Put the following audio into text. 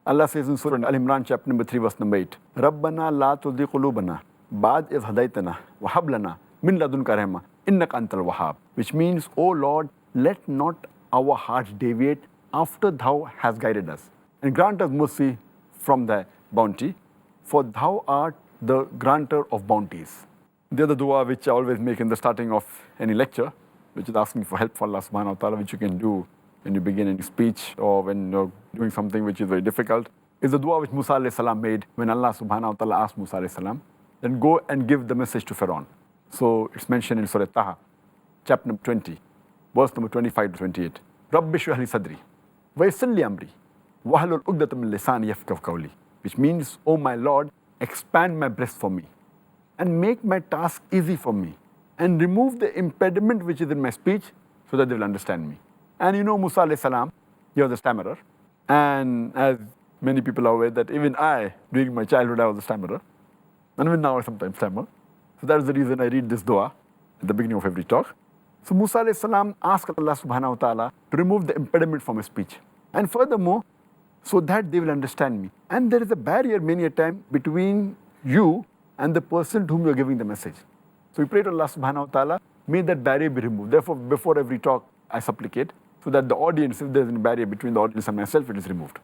Allah says in Surah Al-Imran, chapter number 3, verse number 8, Rabbana la tudhi qulubana ba'd idh hadaytana wa hab lana min ladunka rahma innaka antal wahhab. Which means, O Lord, let not our hearts deviate after thou hast guided us, and grant us mercy from thy bounty, for thou art the granter of bounties. The other dua which I always make in the starting of any lecture, which is asking for help for Allah subhanahu wa ta'ala, which you can do when you begin any speech or when you're doing something which is very difficult, is the dua which Musa alayhi salam made when Allah subhanahu wa ta'ala asked Musa alayhi salam, then go and give the message to Pharaoh. So it's mentioned in Surah Taha, chapter number 20, verse number 25 to 28. Rabbi shrah li sadri, wa yassir li amri, wahlul uqdatam min lisani yafqahu qawli. Which means, oh my Lord, expand my breast for me, and make my task easy for me, and remove the impediment which is in my speech, so that they will understand me. And you know, Musa alayhi salam, he was a stammerer. And as many people are aware that even I, during my childhood, I was a stammerer. And even now I sometimes stammer. So that is the reason I read this dua at the beginning of every talk. So Musa alayhi salam asked Allah subhanahu wa ta'ala to remove the impediment from his speech. And furthermore, so that they will understand me. And there is a barrier many a time between you and the person to whom you are giving the message. So we pray to Allah subhanahu wa ta'ala, may that barrier be removed. Therefore, before every talk, I supplicate, so that the audience, if there is a barrier between the audience and myself, it is removed.